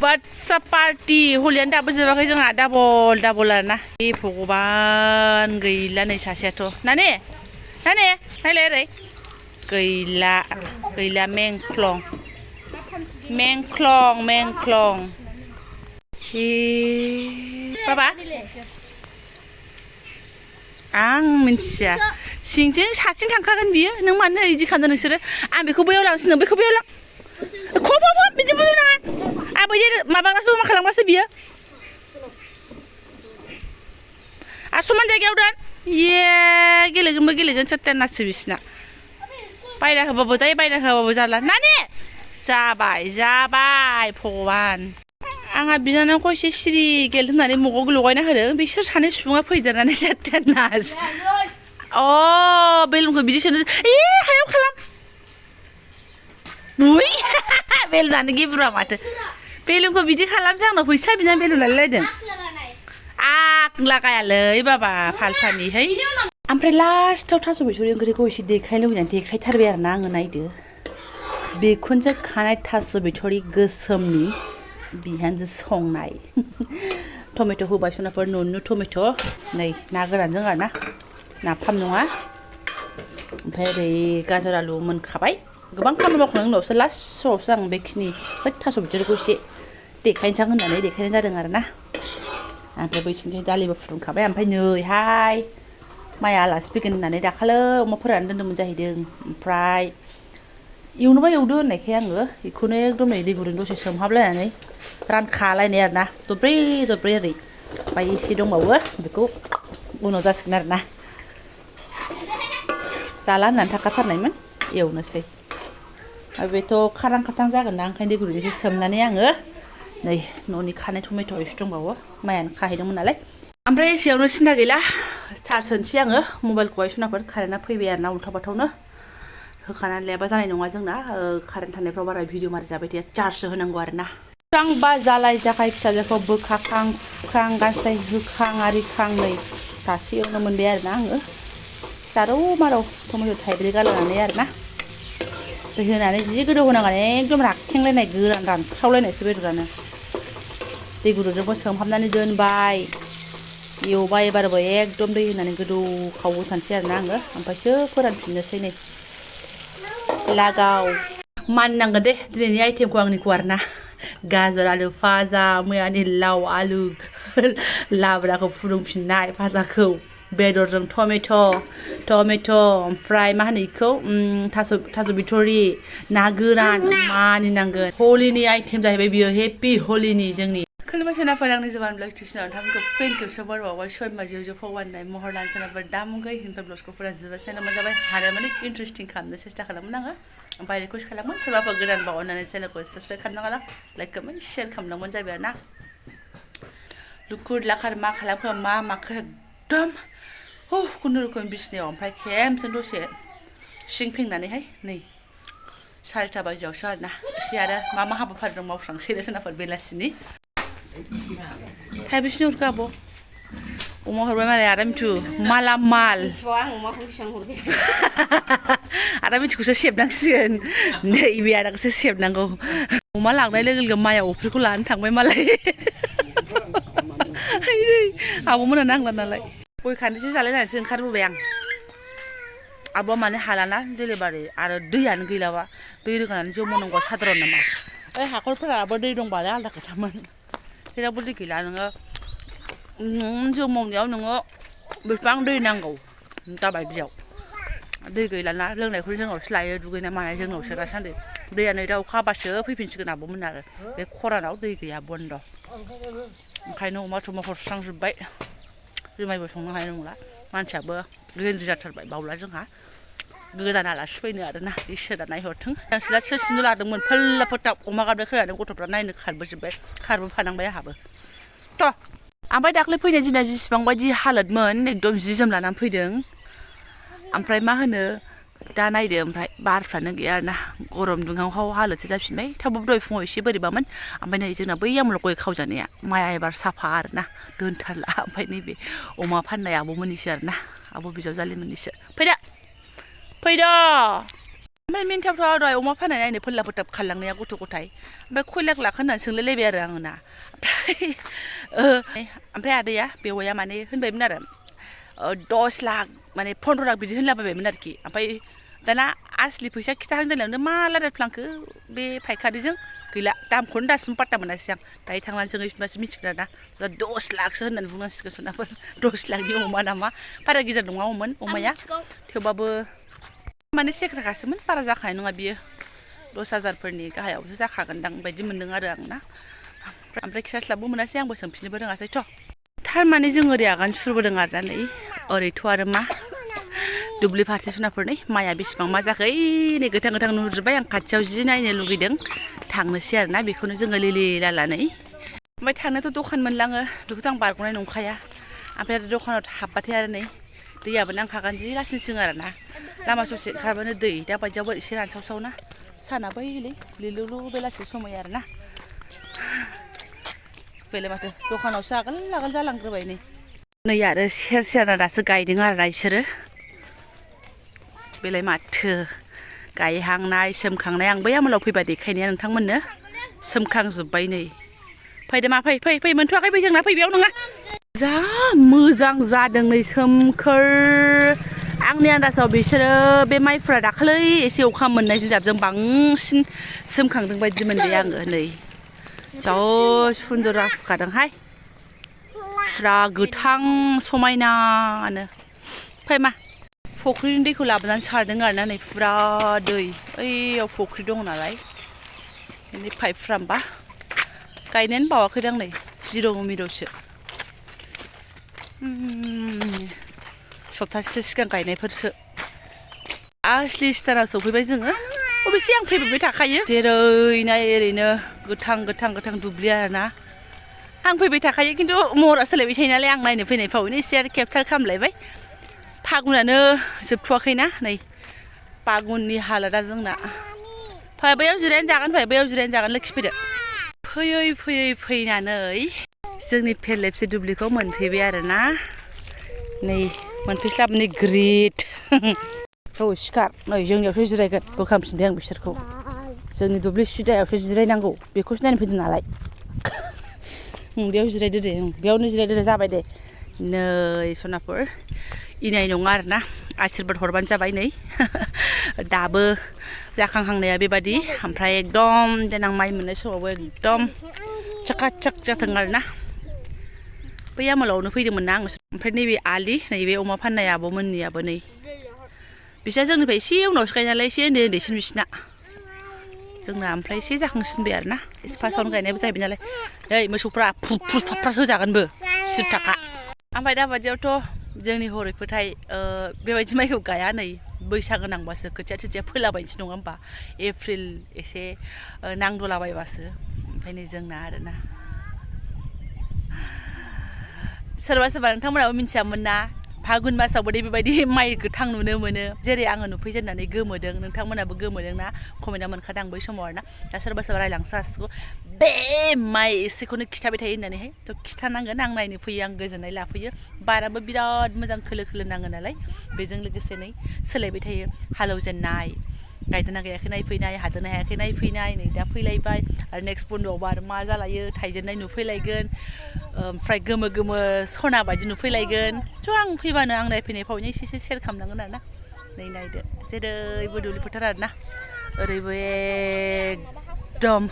बादसा party हलियानो दाबो जोबाखै जोंहा डाबल आरोना ए भगबान गैला नै सासेयाथ' नाने नायलाय ओरै गैला मेंख्लं ए बाबा आं मिन्थिया सिंजों साथिं थांखागोन बियो नों मानो इदि खालामदों नोंसोरो आं बेखौ बैयाव लांसै नों बेखौ बैयाव लां खब बिदि बुंनो नाङा आं बै माबाग्रासो मा खालामग्रासो बियो आरो समान जायगायाव दोन इये गेलेगोन सेटेनासो बिसिना बायना होबाबो जाला नानि जाबाय भगबान आंहा बिनानावखौ एसे सिरि गेल होननानै मगाव लगायना होदों बिसोर सानै सुबुङा फैदेरनानै सेटेनास बेलुनखौ बिदि सोनो हायाव खालाम बुइ बेलुनानो गेब्रुआ माथो बेलुनखौ बिदि खालामसै आंनाव फैसा बिनानै बेलुन लायलायदों आग लागायालै बाबा फाल्थानिहाय ओमफ्राय लास्टाव थास' बिथ'रि ओंख्रिखौ एसे देखायनो लुबैनानै देखायथारबाय आरोना आङो नायदो बेखौनो खानाय थास' बिथ'रि गोसोमनि बिहामजो संनाय टमेट' होबाय सनाफोर न'नि टमेट' नै ना गोरानजों आरोना नाफाम नङा ओमफ्राय ओरै गाजर आलु मोनखाबाय गोबां खामानि मावखांनायनि उनावसो लास्टआवसो आं बेखिनि थास' बिथ'रिखौ एसे देखायनोसै होननानै देखायनाय जादों आरोना ओमफ्राय बैथिंजाय दालिबो फुदुंखाबाय ओमफ्राय नैहाय माइया आलासि फैगोन होननानै दाखालै अमा फोरानना दोन्दोंमोन जाहैदों ओमफ्राय एवनोबा एवदो होननायखाय आङो बेखौनो एकदम नै दै गुदुं दसे सोमहाबलायनानै रानखालायनाय आरोना दब्रै ओरै ओमफ्राय एसे दंबावो बेखौ उनाव जासिगोन आरोना जाला होननानै थाखाथारनायमोन एवनोसै बेथ' खारां खाथां जागोन ना ओंखायनो दै गुदुं एसे सोमनानै आङो नै न'नि खानाय टमेट' एसे दंबावो माइयानो खाहैदोंमोन नालाय ओमफ्राय एसेयावनो सिन्था गैला चार्ज होनोसै आङो मबाइलखौहाय सनाफोर कारेन्टआ फैबाय आरोना उल्था बाथावनो होखानानै लायाबा जानाय नङा जोंना कारेन्ट थानायफ्राव बारा भिडिअ मारि जाबाय थाया चार्जसो होनांगौ आरोना आंबा जालाय जाखाय फिसाजोखौ बोखाखां फुखां गानस्लाय होखां आरिखां नै दासो एवनो मोनबाय आरोना आङो जारौ मारौ टमेट' थाइब्रै गालानानै आरोना दै होनानै जि गोदौ होनांगोन एकदम राखेंलायनाय गोरान रानख्रावलायनायसो बेदरानो दै गुदुंजोंबो सोमहाबनानै दोनबाय एवबाय एबारबो एकदम दै होनानै गोदौ खावबाय थानोसै आरोना आङो ओमफ्रायसो फोरानफिननोसै नै लागाव मानिनांगोन दे दिनैनि आइटेमखौ आंनिखौ आरोना गाजर आलु फाजा मैयानि लाव आलु लाब्राखौ फुदुंफिननाय फाजाखौ बेदरजों टमेट' ओमफ्राय मा होनो बेखौ थास' बिथ'रि ना गोरान मानिनांगोन हलिनि आइटेम जाहैबाय बियो हेपि हलिनि जोंनि खुलुमबाय सोनाफोर आंनि जबानब्लग टिउसनाव नोंथांमोनखौ फिन खेबसे बरबावबाय सयमा जिउ फवाननाय महर लानो सोनाफोर दामुगै हिनफोर ब्लगखौ फुरा जोबोद नामा जाबाय हानाय माने इन्टारेस्टिं खालामनो सेस्था खालामोन आङो ओमफ्राय रिकुवेस्ट खालामोन सोरबाफोर गोदान बावनानै चेनेलखौ साबस्क्राइब खालामनांगोन लाइक कमेन्ट शेयार खालामनांगोन जाबाय आरोना लुखुर लाखार मा खालामखो मा माखो एकदम खुनुरुखुम बिसिनायाव ओमफ्राय खेमसे दसे सिं फेंनानैहाय नै 4टा बाजियावसो आरोना एसे आरो मा हाबाफारि दं मावस्रांसै सोनाफोर बेलासिनि थाइबेसे हरखो आब' अमा हरबाय मालाय आदा मिथु माला माल आदा मिथुखौसो सेबनांसिगोन नैबे आदाखौसो सेबनांगौ अमा लांनाय लोगो लोगो माइयाव अफ्रिखौ लानो थांबाय मालाय आब'मोना नांला नालाय गय खानदिसे जालायनानैसो ओंखारबोबाय आं आब'आ माने हालाना डेलिभारि आरो दैयानो गैलाबा दै रोगानानै जौ मावनांगौआ साधारन नामा हाखरफोराबो दै दंबालाय आलादा खोथामोन जेरावबो दै गैला नोङो जौ मावनायाव नोङो बेसेबां दै नांगौ दाबायदियाव दै गैलाना लोंनायखौ जोंनावसो लायो दुगैनाय मानाय जोंनावसो दासान्दि दैया नै दा अखा हाबासो फैफिनसिगोन आब'मोन आरो बे खरानाव दै गैया बन्द ओंखायनो अमा थमा हरस्रांजोब्बाय जुमायबो संनो हानाय नंला मानसियाबो रेडि जाथारबाय बावला जोंहा गोदान आलासि फैनो आरोना इसोरा नायहरथों आं सिला सोरसिनो लादोंमोन फोल्ला फोथाब अमा गाबनाय खोनानै गथ'फ्रा नायनो खारबोफानांबाय आंहाबो थ' ओमफ्राय दाख्लै फैनाय दिना जेसेबां बायदि हालोदमोन एकदम जि जोम लानानै फैदों ओमफ्राय मा होनो दा नायदो ओमफ्राय बारफ्रानो गैया आरोना गरम दुंहाव हालोदसो जाफिनबाय थेवबो दहाय फुङाव एसे बोरैबामोन ओमफ्राय नै जोंना बै आमोल गय खावजानाया माइआ एबार साफा आरोना दोनथारला ओमफ्राय नैबे अमा फाननाय आब'मोननिसो आरोना आब' बिजावजालिमोननिसो फैदो ओमफ्राय मिन्टावथ' दहाय अमा फाननाय नायनो फोल्ला फोथाब खारलांनाया गथ' गथाय ओमफ्राय खयलाक लाख होननानै सोंलायलायबाय आरो आङो ना ओमफ्राय आदैया बेवाइया माने होनबायमोन आरो 10 लाख माने 15 लाख बिदि होनलाबायबायमोन आरोखि ओमफ्राय दाना आसलि फैसा खिथाहांदोंलायनो मा रायलायफ्लांखो बे फायखारिजों गैला दामखौनो दासिम पात्ता मोनासै आं दायो थांनानै सोंहैफिनबासो मिथिगोन आरोना 10 लाखसो होननानै बुंनांसिगोन सनाफोर 10 लाखनि अमा नामा बारा गिदिर नङामोन अमाया थेवबाबो माने सेख्राखासोमोन बारा जाखानाय नङा बियो 10,000फोरनि गाहायावसो जाखागोनदां बायदि मोन्दों आरो आं ना ओमफ्राय खिथास्लाबबो मोनासै आंबो सोंफिननोबो रोङासैथ' थारमाने जों ओरै आगान सुरबोदों आरोना नै ओरैथ' आरो मा दुब्लि फारसे सनाफोर नै माइया बेसेबां मा जाखो नै गोथां गोथां नुहुरजोब्बाय आं खाथियाव जि नायनो लुगैदों थांनोसै आरोना बेखौनो जोङो लिलि लालानै ओमफ्राय थांनोथ' दखान मोनलाङो बेखौथ' आं बारग'नाय नंखाया ओमफ्राय आरो दखानाव हाबबाथाय आरो नै दैयाबो नांखागोन जि लासिंसिं आरोना लामा ससे ओंखारबानो दै दा बायदियावबो एसे रानसावसाव ना सानाबो हलै लिलुलु बेलासि समाय आरोना बेलाय माथो दखानावसो आगोल जालांग्रोबाय नै आरो सेर सेरना दासो गायदों आरोना बिसोरो बेलाय माथो गायहांनाय सोमखांनाय आं बै आमोलाव फैबा देखायनाया नोंथांमोननो सोमखांजोब्बाय नै फैदो मा फै मोनथ'वाखै फै जोंना फै बेयाव नङा जा मोजां जादों नै सोमखोर आंनि आन्दाजाव बिसोरो बे माइफ्रा दाखालै एसे अखा मोननायजों जाबजों बांसिन सोमखांदों बायदि मोनबाय आङो नै जा सुन्दर जाफुखादोंहाय फुरा गोथां समायनानो फै मा फुख्रिनि दैखौ लाबोनानै सारदों आरोना नै फुरा दै ओइयाव फुख्रि दं नालाय नै पाइपफ्रामबा गायनायानो बावाखैदां नै जिर' मिर'सो सप्तासेसो सिगां गायनायफोरसो आसलि स्टाराव सफैबाय जोङो अबेसे आं फैबाय थाखायो जेरै नाय ओरैनो गोथां दुब्लि आरोना आं फैबाय थाखायो खिन्थु महरा सोलायबाय थायो नालाय आं नायनो फैनायफ्रावनो एसे आरो केपचार खालामलायबाय फागुनानो जोबथ'वाखैना नै फागुननि हालोदा जोंना फै बैयाव जिरायनो जागोन लोखि फैदो फैनानै जोंनि फेरलेबसे दुब्लिखौ मोनफैबाय आरोना नै मोनफैस्लाबनै ग्रिद औ सिखार नै जोंनियावसो जिरायगोन बोखांफिनबाय आं बिसोरखौ जोंनि दुब्लि सिदायावसो जिरायनांगौ बेखौसो नायनो फैदों नालाय बेयाव जिरायदो दे बेयावनो जिरायदो दे जाबाय दे नै सनाफोर इनाय नङा आरोना आशिर्बाद हरबानो जाबाय नै दाबो जाखांहांनाया बेबादि ओमफ्राय एकदम देनां माइ मोननाय समावबो एकदम चाकाचाक जाथों आरोना बै आमोलावनो फैदोंमोन ना आं ओमफ्राय नैबे आलि नैबे अमा फाननाय आब'मोननियाबो नै बिसोर जोंनिफ्राय एसे उनावसो गायो नालाय एसे उन्दैसिन बिसिना जोंना ओमफ्राय एसे जाखांसिनबाय आरोना एसे फार्स्टआवनो गायनायबो जाहैबाय नालाय नै मोसौफ्रा फुस होजागोनबो 10 थाखा ओमफ्राय दा बादियावथ' जोंनि हरैफोरथाय बेबायदि माइखौ गाया नै बैसागो नांबासो खोथिया फोलाबायनोसै नङा होमबा एप्रिल एसे नांदलाबायबासो ओमफ्राय नै जोंना आरोना सोरबा नोंथांमोनाबो मिथियामोन ना फागुन मासावबो बेबायदि माइ गोथां नुनो मोनो जेरै आङो नुफैजेननानै गोमोदों नोंथांमोनाबो गोमोदों ना कमेन्टआव मोनखादों आं बै समाव आरोना दा सोरबा रायलांसो हासिगौ बे माइ एसेखौनो खिथाबाय थायो होननानैहाय थ' खिथानांगोन आं नायनो फैयो आं गोजोननाय लाफैयो बाराबो बिराद मोजां खोलो नाङो नालाय बेजों लोगोसे नै सोलायबाय थायो हालौजेननाय गायदोंना गायाखै नायफैनाय हादोंना हायाखै नायफैनाय नै दा फैलायबाय आरो नेक्स्ट बन्द'आवबा आरो मा जालायो थाइजेननाय नुफैलायगोन ओमफ्राय गोमो सना बायदि नुफैलायगोन थ' आं फैबानो आं नायफैनायफ्रावनो एसे सेयार खालामनांगोन आरोना नै नायदो जेरैबो दुब्लि फोथार आरोना ओरैबो एकदम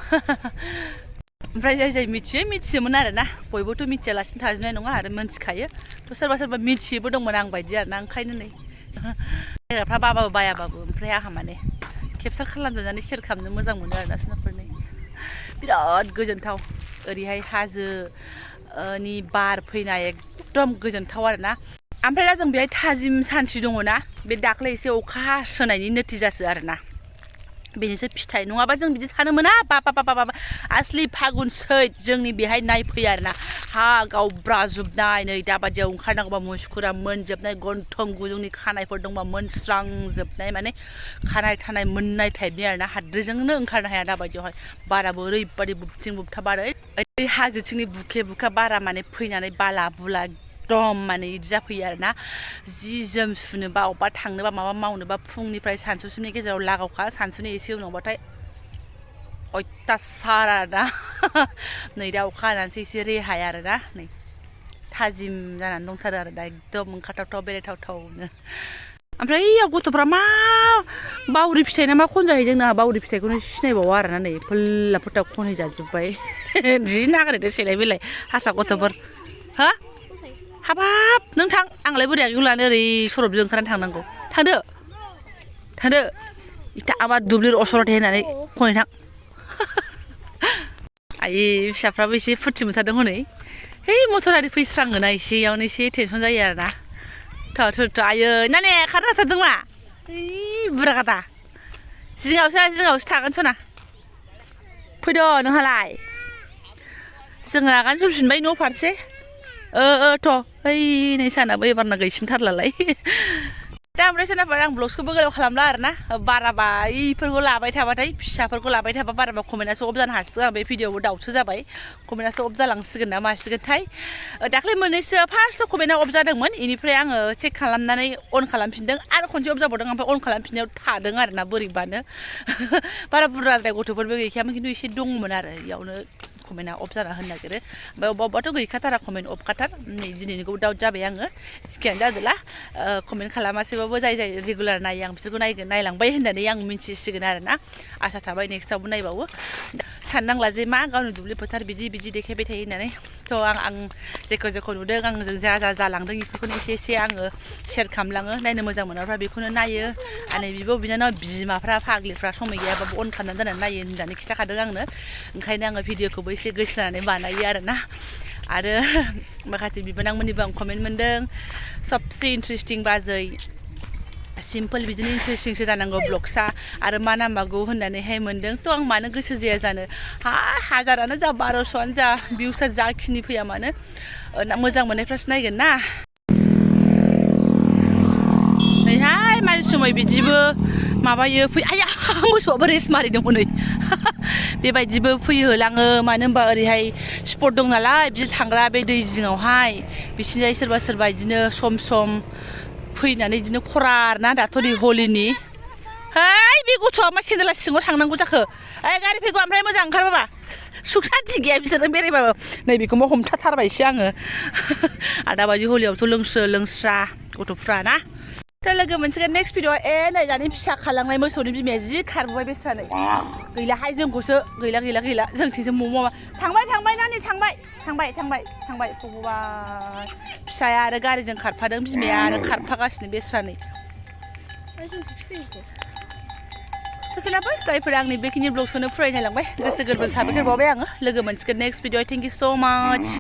ओमफ्राय जाय मिथियोमोन आरोना बयबोथ' मिथियालासिनो थाजोबनाय नङा आरो मिथिखायो थ' सोरबा मिथियोबो दंमोन आं बायदि आरोना ओंखायनो नै जायगाफ्रा बाबाबो बायाबाबो ओमफ्राय आंहा माने केपचार खालामजोबनानै सेयार खालामनो मोजां मोनो आरोना सोरनाफोरनि बिराद गोजोनथाव ओरैहाय हाजोनि बार फैनाय एकदम गोजोनथाव आरोना ओमफ्राय दा जों बेहाय थाजिम सानस्रि दङ ना बे दाख्लै एसे अखा हासोनायनि नोटिजासो आरोना बेनिसो फिथाइ नङाबा जों बिदि थानो मोना बाबा आसलि फागुन सैत जोंनि बेहाय नायफै आरोना हा गावब्राजोबनाय नै दाबादियाव ओंखारनांगौबा मुसुखुरा मोनजोबनाय गन्थं गुदुंनि खानायफोर दंबा मोनस्रांजोबनाय माने खानाय थानाय मोननाय टाइपनि आरोना हाद्रिजोंनो ओंखारनो हाया दाबादियावहाय बाराबो ओरैबादि बुबथिं बुबथा बारो हाजोथिंनि बुखे बुखा बारा माने फैनानै बाला बुला एकदम माने इदि जाफैयो आरोना जि जोम सुनोबा अबेबा थांनोबा माबा मावनोबा फुंनिफ्राय सानसुसिमनि गेजेराव लागावखा सानसुनि एसे उनावबाथाय अयथासार आरोना नै दा अखा हानानैसो एसे रेहाय आरोना नै थाजिम जानानै दंथारो आरो दा एकदम ओंखारथावथाव बेरायथावथावनो ओमफ्राय इयाव गथ'फ्रा मा बावरि फिथाइ ना मा खनजाहैदों ना बावरि फिथाइखौनो सिनायबावा आरोना नै फोल्ला फोथा खनहैजाजोब्बाय जि नागिरदो सेलाय बेलाय हारसा गथ'फोर हो हाबाब नों थां आंलाय बोरै आगैखौ लानो ओरै सरबजों ओंखारनानै थांनांगौ थांदो इथा आबाद दुब्लिर असरथे होननानै खनै थां आयै फिसाफ्राबो एसे फुरथि मोनथारदों हनै है मटरारि फैस्राङोना एसे इयावनो एसे टेनसन जायो आरोना थ' आयै नाने खारनो हाथारदों मा ओइ बुरा गादा जिङावसो थागोन सना फैद' नोंहालाय जोङो आगान सुरफिनबाय न' फारसे थ' ओइ नै सानाबो एबारना गैसिनथारलालाय दा ओमफ्राय सोरनाफोर आं ब्लग्सखौबो गोलाव खालामला आरोना बाराबा इफोरखौ लाबाय थाबाथाय फिसाफोरखौ लाबाय थाबा बाराबा कमेन्टआसो अफ जानो हासिगोन आं बे भिडिअआवबो दाउटसो जाबाय कमेन्टआसो अफ जालांसिगोन ना मासिगोनथाय दाख्लै मोननैसो फार्स्टआव कमेन्टआ अफ जादोंमोन इनिफ्राय आङो चेक खालामनानै अन खालामफिनदों आरो खनसे अफ जाबावदों ओमफ्राय अन खालामफिननायाव थादों आरोना बोरैबानो बारा बुरजाद्राय गथ'फोरबो गैखायामोन खिन्थु एसे दंमोन आरो इयावनो कमेन्टआ अफ जाना होनो नागिरो ओमफ्राय अबेबाथ' गैखाथारा कमेन्ट अफखाथार नै दिनैनिखौ डाउट जाबाय आङो जिखियानो जादोला कमेन्ट खालामासैबाबो जाय रेगुलार नायो आं बिसोरखौ नायलांबाय होननानै आं मिन्थिसिगोन आरोना आसा थाबाय नेक्स्टआवबो नायबावो साननांला जे मा गावनि दुब्लि फोथार बिदि देखायबाय थायो होननानै थ' आं जेखौ नुदों आंजों जा जालांदों बेफोरखौनो एसे आङो शेयार खालामलाङो नायनो मोजां मोनग्राफ्रा बेखौनो नायो आरो बिब' बिनानाव बिमाफ्रा फाग्लिफ्रा समय गैयाबाबो अन खालामनानै दोननानै नायो होननानै खिन्थाखादों आंनो ओंखायनो आङो भिडिअखौबो एसे गोसो होनानै बानायो आरोना आरो माखासे बिबोनांमोननिबो आं कमेन्ट मोनदों सबसे इन्टारेस्टिं बाजै सिम्पोल बिदिनो इन्टारेस्टिंसो जानांगौ ब्लग्सआ आरो मा नांबावगौ होननानैहाय मोनदों थ' आं मानो गोसो जाया जानो हाजारानो जा 1200आनो जा भिउसआ जाखिनि फैया मानो मोजां मोननायफ्रासो नायगोन ना नैहाय मानि समाय बिदिबो माबायो आया मोसौआबो रेस्ट मारिदों हनै बेबायदिबो फैहोलाङो मानो होनबा ओरैहाय स्पट दं नालाय बिदि थांग्रा बे दै जिङावहाय बिसिनिजाय सोरबा बिदिनो सम फैनानै बिदिनो खरार ना दाथ' नै हलिनि है बे गथ'आ मा सेन्देला सिङाव थांनांगौ जाखो ओइ गारि फैगौ ओमफ्राय मोजां ओंखारबाबा सुख सान्थि गैया बिसोरजों बेरायबाबो नै बेखौबो हमथाथारबायसो आङो आरो दाबायदि हलियावथ' लोंस्रा गथ'फ्रा ना थ' लोगो मोनसिगोन नेक्स्ट भिडिअ नै दानि फिसा खालांनाय मोसौनि बिमाया जि खारबोबाय बेस्रा नै गैलाहाय जोंखौसो गैला जोंथिंसो माबा थांबाय नानि थांबाय भगबान फिसाया आरो गारिजों खारफादों बिमाया आरो खारफागासिनो बेस्रा नै जायफोरा आंनि बेखिनि ब्लग्सखौनो फरायनायलांबाय गोसो गोरबो साबायखर बावबाय आङो लोगो मोनसिगोन नेक्स्ट भिडिअ थेंक इउ स' माच